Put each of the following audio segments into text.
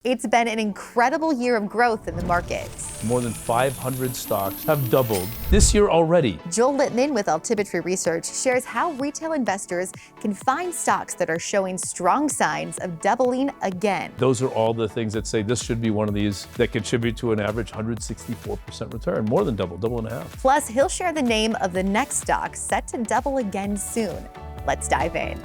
It's been an incredible year of growth in the markets. More than 500 stocks have doubled this year already. Joel Litman with Altimetry Research shares how retail investors can find stocks that are showing strong signs of doubling again. Those are all the things that say this should be one of these that contribute to an average 164% return, more than double and a half. Plus, he'll share the name of the next stock set to double again soon. Let's dive in.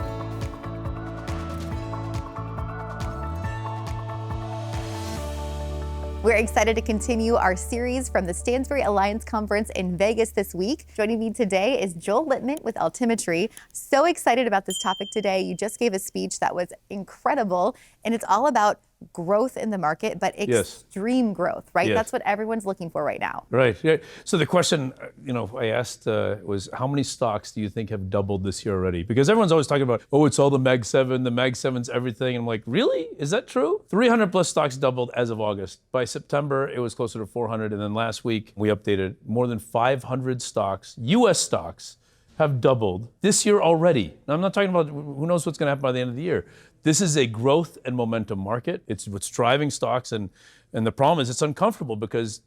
We're excited to continue our series from the Stansberry Alliance Conference in Vegas this week. Joining me today is Joel Litman with Altimetry. So excited about this topic today. You just gave a speech that was incredible, and it's all about growth in the market, but extreme growth, right? Yes. That's what everyone's looking for right now. Right. Yeah. So the question, I asked was, how many stocks do you think have doubled this year already? Because everyone's always talking about, oh, it's all the Mag 7, the Mag 7's everything. And I'm like, really? Is that true? 300 plus stocks doubled as of August. By September, it was closer to 400. And then last week, we updated more than 500 stocks, US stocks, have doubled this year already. Now, I'm not talking about who knows what's going to happen by the end of the year. This is a growth and momentum market. It's what's driving stocks, and the problem is it's uncomfortable because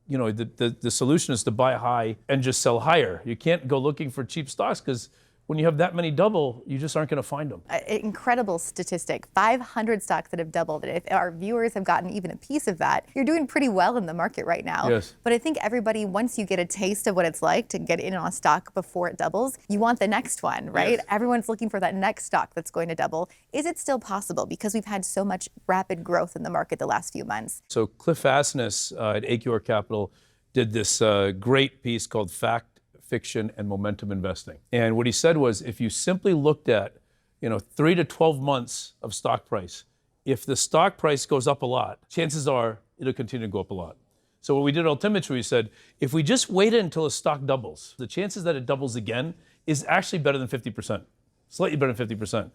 the solution is to buy high and just sell higher. You can't go looking for cheap stocks because when you have that many double, you just aren't going to find them. Incredible statistic, 500 stocks that have doubled. And if our viewers have gotten even a piece of that, you're doing pretty well in the market right now. Yes. But I think everybody, once you get a taste of what it's like to get in on a stock before it doubles, you want the next one, right? Yes. Everyone's looking for that next stock that's going to double. Is it still possible? Because we've had so much rapid growth in the market the last few months. So Cliff Asness at AQR Capital did this great piece called Fact, Fiction, and Momentum Investing. And what he said was, if you simply looked at 3 to 12 months of stock price, if the stock price goes up a lot, chances are it'll continue to go up a lot. So what we did at Altimetry, we said, if we just waited until a stock doubles, the chances that it doubles again is actually better than 50%, slightly better than 50%.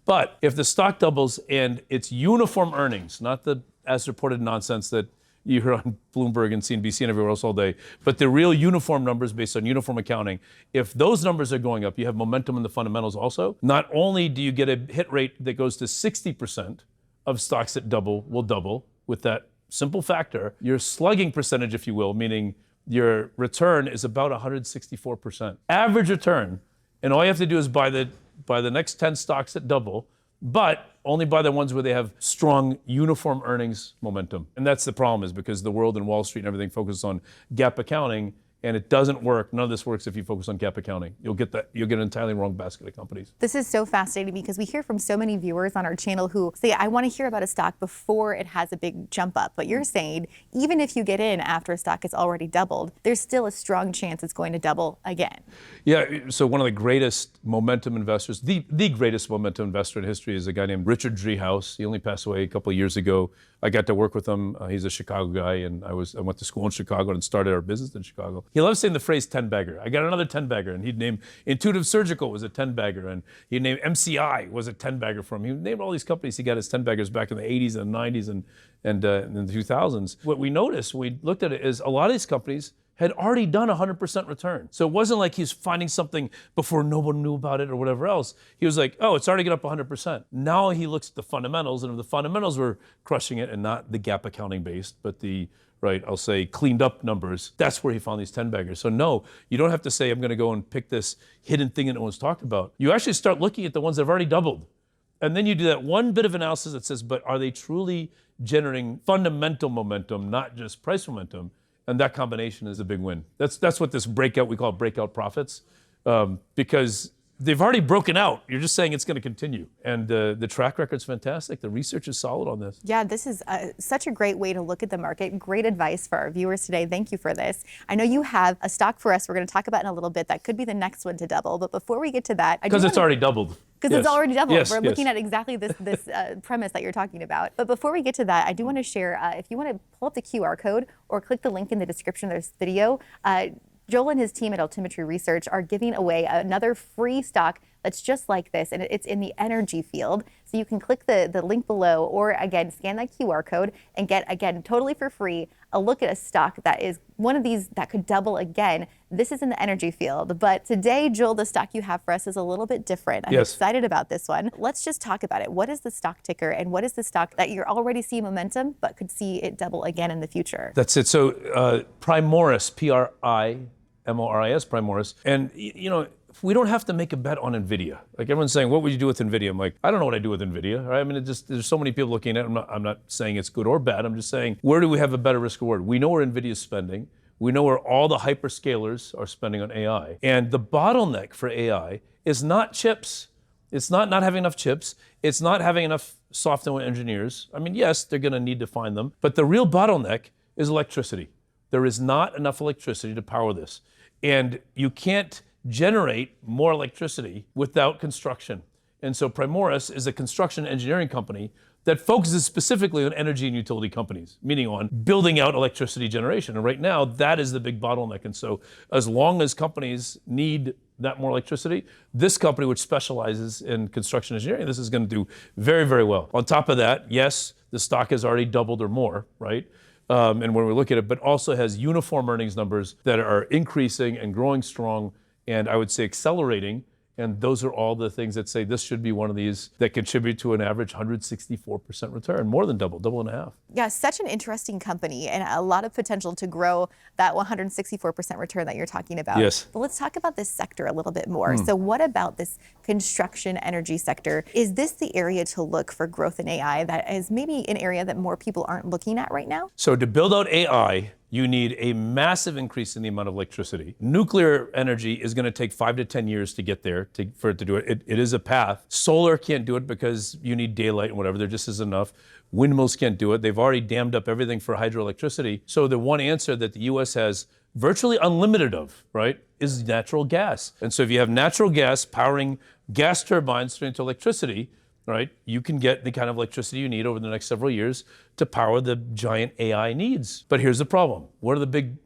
But if the stock doubles and it's uniform earnings, not the as reported nonsense that you hear on Bloomberg and CNBC and everywhere else all day, but the real uniform numbers based on uniform accounting, if those numbers are going up, you have momentum in the fundamentals also. Not only do you get a hit rate that goes to 60% of stocks that will double with that simple factor, your slugging percentage, if you will, meaning your return is about 164%. Average return, and all you have to do is buy the next 10 stocks that double, but only buy the ones where they have strong uniform earnings momentum. And that's the problem, is because the world and Wall Street and everything focuses on GAAP accounting, and it doesn't work. None of this works if you focus on GAAP accounting. You'll get an entirely wrong basket of companies. This is so fascinating because we hear from so many viewers on our channel who say, I want to hear about a stock before it has a big jump up. But you're saying, even if you get in after a stock has already doubled, there's still a strong chance it's going to double again. Yeah, so one of the greatest momentum investors, the greatest momentum investor in history, is a guy named Richard Driehaus. He only passed away a couple of years ago. I got to work with him. He's a Chicago guy, and I went to school in Chicago and started our business in Chicago. He loves saying the phrase 10-bagger. I got another 10-bagger, and he'd name Intuitive Surgical was a 10-bagger, and he'd name MCI was a 10-bagger for him. He named all these companies. He got his 10-baggers back in the 80s and 90s and in the 2000s. What we noticed when we looked at it is a lot of these companies had already done 100% return. So it wasn't like he's finding something before no one knew about it or whatever else. He was like, oh, it's already got up 100%. Now he looks at the fundamentals, and if the fundamentals were crushing it and not the GAAP accounting based, but the, I'll say cleaned up numbers, that's where he found these 10-baggers. So no, you don't have to say, I'm gonna go and pick this hidden thing that no one's talked about. You actually start looking at the ones that have already doubled. And then you do that one bit of analysis that says, but are they truly generating fundamental momentum, not just price momentum? And that combination is a big win. That's what this breakout, we call it breakout profits, because they've already broken out. You're just saying it's going to continue. And the track record's fantastic. The research is solid on this. Yeah, this is such a great way to look at the market. Great advice for our viewers today. Thank you for this. I know you have a stock for us we're going to talk about in a little bit that could be the next one to double. But before we get to that, because it's already doubled. Because it's already doubled. Yes, we're looking at exactly this premise that you're talking about. But before we get to that, I do want to share, if you want to pull up the QR code or click the link in the description of this video, Joel and his team at Altimetry Research are giving away another free stock that's just like this, and it's in the energy field. So So you can click the link below, or again, scan that QR code and get, again, totally for free, a look at a stock that is one of these that could double again. This is in the energy field. But today, Joel, the stock you have for us is a little bit different. I'm excited about this one. Let's just talk about it. What is the stock ticker, and what is the stock that you're already seeing momentum but could see it double again in the future? That's it. So Primoris, Primoris, Primoris. And, we don't have to make a bet on NVIDIA. Like everyone's saying, what would you do with NVIDIA? I'm like, I don't know what I do with NVIDIA. Right? I mean, there's so many people looking at it. I'm not saying it's good or bad. I'm just saying, where do we have a better risk reward? We know where NVIDIA is spending. We know where all the hyperscalers are spending on AI. And the bottleneck for AI is not chips. It's not having enough chips. It's not having enough software engineers. I mean, yes, they're going to need to find them. But the real bottleneck is electricity. There is not enough electricity to power this. And you can't generate more electricity without construction. And so Primoris is a construction engineering company that focuses specifically on energy and utility companies, meaning on building out electricity generation. And right now, that is the big bottleneck. And so as long as companies need that more electricity, this company, which specializes in construction engineering, this is going to do very, very well. On top of that, yes, the stock has already doubled or more, right? And when we look at it, but also has uniform earnings numbers that are increasing and growing strong, and I would say accelerating. And those are all the things that say this should be one of these that contribute to an average 164% return, more than double and a half. Yeah, such an interesting company and a lot of potential to grow that 164% return that you're talking about. Yes. But let's talk about this sector a little bit more. So what about this construction energy sector? Is this the area to look for growth in AI that is maybe an area that more people aren't looking at right now? So to build out AI, you need a massive increase in the amount of electricity. Nuclear energy is going to take 5 to 10 years to get there for it to do it. It is a path. Solar can't do it because you need daylight and whatever. There just isn't enough. Windmills can't do it. They've already dammed up everything for hydroelectricity. So the one answer that the U.S. has virtually unlimited of, right, is natural gas. And so if you have natural gas powering gas turbines into electricity, right, you can get the kind of electricity you need over the next several years to power the giant AI needs. But here's the problem. What are the big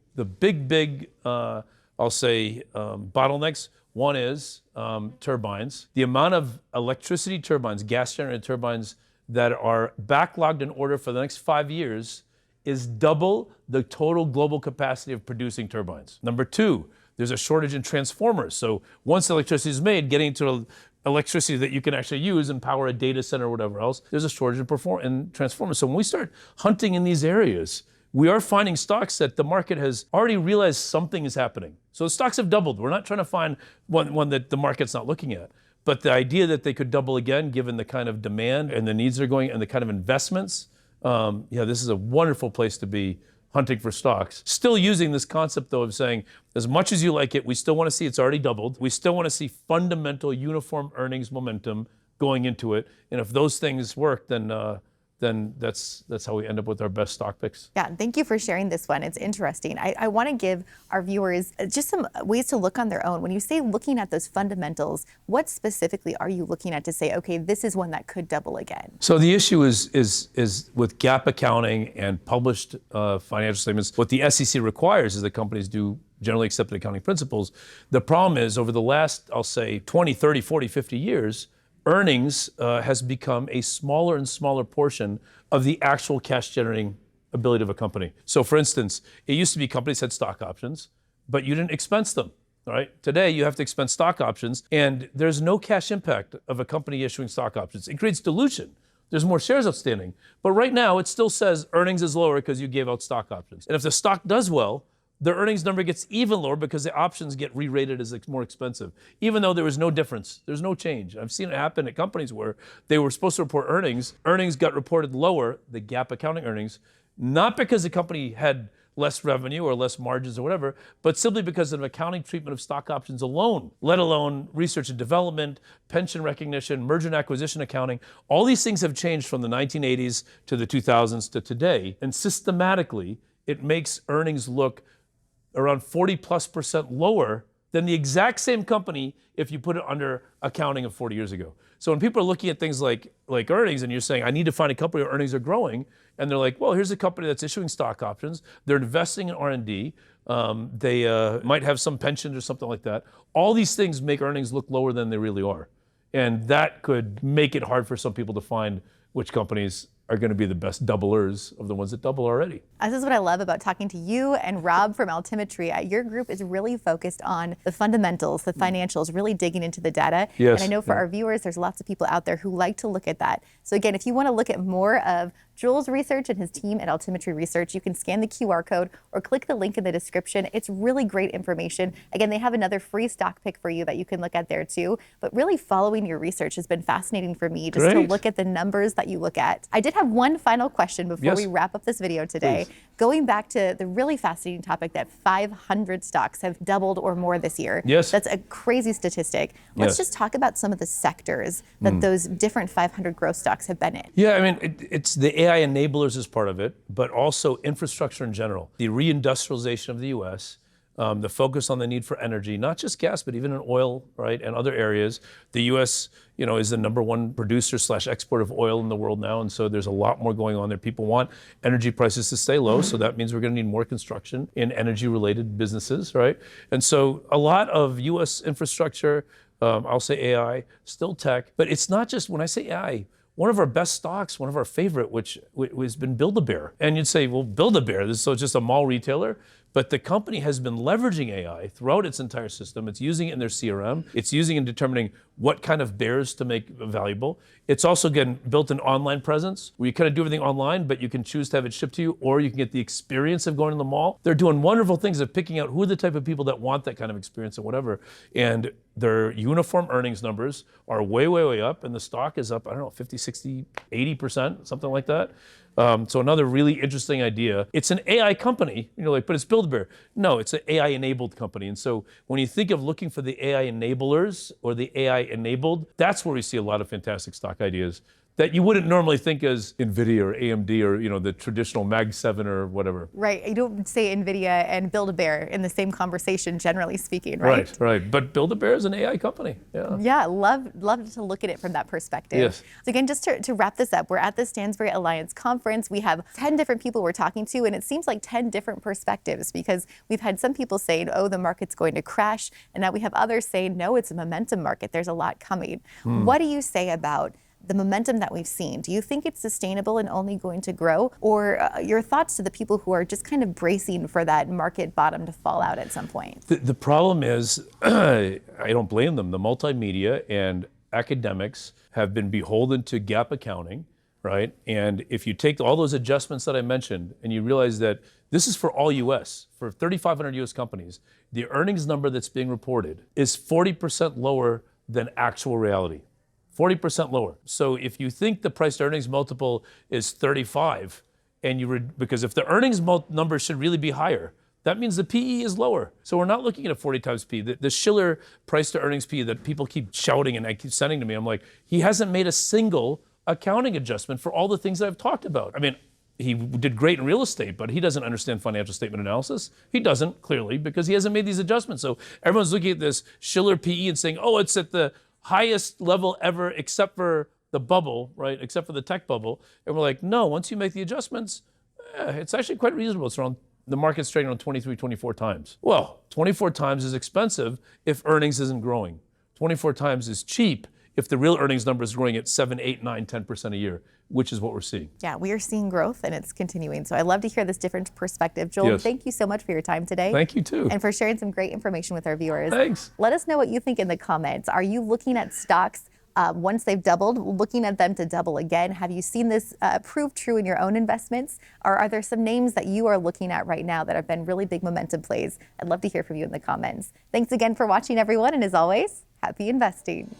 bottlenecks? One is turbines. The amount of electricity turbines, gas-generated turbines that are backlogged in order for the next 5 years is double the total global capacity of producing turbines. Number two, there's a shortage in transformers. So once electricity is made, getting to electricity that you can actually use and power a data center or whatever else, there's a shortage in transformers. So when we start hunting in these areas, we are finding stocks that the market has already realized something is happening. So the stocks have doubled. We're not trying to find one that the market's not looking at. But the idea that they could double again, given the kind of demand and the needs they're going and the kind of investments, this is a wonderful place to be hunting for stocks. Still using this concept, though, of saying, as much as you like it, we still want to see it's already doubled. We still want to see fundamental uniform earnings momentum going into it. And if those things work, then that's how we end up with our best stock picks. Yeah, thank you for sharing this one. It's interesting. I want to give our viewers just some ways to look on their own. When you say looking at those fundamentals, what specifically are you looking at to say, okay, this is one that could double again? So the issue is with GAAP accounting and published financial statements. What the SEC requires is that companies do generally accepted accounting principles. The problem is over the last, I'll say, 20, 30, 40, 50 years, earnings has become a smaller and smaller portion of the actual cash generating ability of a company. So for instance, it used to be companies had stock options, but you didn't expense them. All right. Today, you have to expense stock options, and there's no cash impact of a company issuing stock options. It creates dilution. There's more shares outstanding. But right now, it still says earnings is lower because you gave out stock options. And if the stock does well, the earnings number gets even lower because the options get re-rated as more expensive, even though there was no difference. There's no change. I've seen it happen at companies where they were supposed to report earnings. Earnings got reported lower, the GAAP accounting earnings, not because the company had less revenue or less margins or whatever, but simply because of accounting treatment of stock options alone, let alone research and development, pension recognition, merger and acquisition accounting. All these things have changed from the 1980s to the 2000s to today, and systematically, it makes earnings look around 40+% lower than the exact same company if you put it under accounting of 40 years ago. So when people are looking at things like earnings and you're saying, I need to find a company where earnings are growing, and they're like, well, here's a company that's issuing stock options, they're investing in R&D, they might have some pensions or something like that. All these things make earnings look lower than they really are. And that could make it hard for some people to find which companies are going to be the best doublers of the ones that double already. This is what I love about talking to you and Rob from Altimetry. Your group is really focused on the fundamentals, the financials, really digging into the data. Yes. And I know for our viewers, there's lots of people out there who like to look at that. So again, if you want to look at more of Joel's research and his team at Altimetry Research, you can scan the QR code or click the link in the description. It's really great information. Again, they have another free stock pick for you that you can look at there too. But really following your research has been fascinating for me, just to look at the numbers that you look at. I did have one final question before we wrap up this video today. Please. Going back to the really fascinating topic that 500 stocks have doubled or more this year. Yes. That's a crazy statistic. Let's just talk about some of the sectors that those different 500 growth stocks have been in. Yeah, I mean, it's the AI enablers is part of it, but also infrastructure in general. The reindustrialization of the U.S., the focus on the need for energy, not just gas, but even in oil, right, and other areas. The U.S., is the #1 producer/exporter of oil in the world now, and so there's a lot more going on there. People want energy prices to stay low, so that means we're going to need more construction in energy-related businesses, right? And so a lot of U.S. infrastructure, I'll say AI, still tech, but it's not just, when I say AI, one of our best stocks, one of our favorite, which has been Build-A-Bear. And you'd say, well, Build-A-Bear, this is just a mall retailer. But the company has been leveraging AI throughout its entire system. It's using it in their CRM. It's using it in determining what kind of bears to make valuable. It's also built an online presence where you kind of do everything online, but you can choose to have it shipped to you, or you can get the experience of going to the mall. They're doing wonderful things of picking out who are the type of people that want that kind of experience and whatever. And their uniform earnings numbers are way, way, way up. And the stock is up, I don't know, 50, 60, 80%, something like that. So another really interesting idea. It's an AI company, but it's Build-A-Bear. No, it's an AI-enabled company. And so when you think of looking for the AI enablers or the AI-enabled, that's where we see a lot of fantastic stock ideas that you wouldn't normally think as NVIDIA or AMD or the traditional Mag 7 or whatever. Right. You don't say NVIDIA and Build-A-Bear in the same conversation, generally speaking, right? Right. But Build-A-Bear is an AI company. Yeah. Yeah, love to look at it from that perspective. Yes. So again, just to wrap this up, we're at the Stansberry Alliance conference. We have 10 different people we're talking to, and it seems like 10 different perspectives, because we've had some people saying, oh, the market's going to crash, and now we have others saying, no, it's a momentum market. There's a lot coming. What do you say about the momentum that we've seen? Do you think it's sustainable and only going to grow? Or your thoughts to the people who are just kind of bracing for that market bottom to fall out at some point? The problem is, I don't blame them. The multimedia and academics have been beholden to GAAP accounting, right? And if you take all those adjustments that I mentioned and you realize that this is for all US, for 3,500 US companies, the earnings number that's being reported is 40% lower than actual reality. 40% lower. So if you think the price to earnings multiple is 35, and because if the earnings number should really be higher, that means the PE is lower. So we're not looking at a 40 times PE. The Schiller price to earnings PE that people keep shouting and I keep sending to me, I'm like, he hasn't made a single accounting adjustment for all the things that I've talked about. I mean, he did great in real estate, but he doesn't understand financial statement analysis. He doesn't, clearly, because he hasn't made these adjustments. So everyone's looking at this Schiller PE and saying, oh, it's at the highest level ever except for the bubble, right? Except for the tech bubble. And we're like, no, once you make the adjustments, it's actually quite reasonable. It's around, the market's trading around 23, 24 times. Well, 24 times is expensive if earnings isn't growing. 24 times is cheap if the real earnings number is growing at 7, 8, 9, 10% a year, which is what we're seeing. Yeah, we are seeing growth and it's continuing. So I love to hear this different perspective. Joel, thank you so much for your time today. Thank you too. And for sharing some great information with our viewers. Thanks. Let us know what you think in the comments. Are you looking at stocks once they've doubled, looking at them to double again? Have you seen this prove true in your own investments? Or are there some names that you are looking at right now that have been really big momentum plays? I'd love to hear from you in the comments. Thanks again for watching, everyone. And as always, happy investing.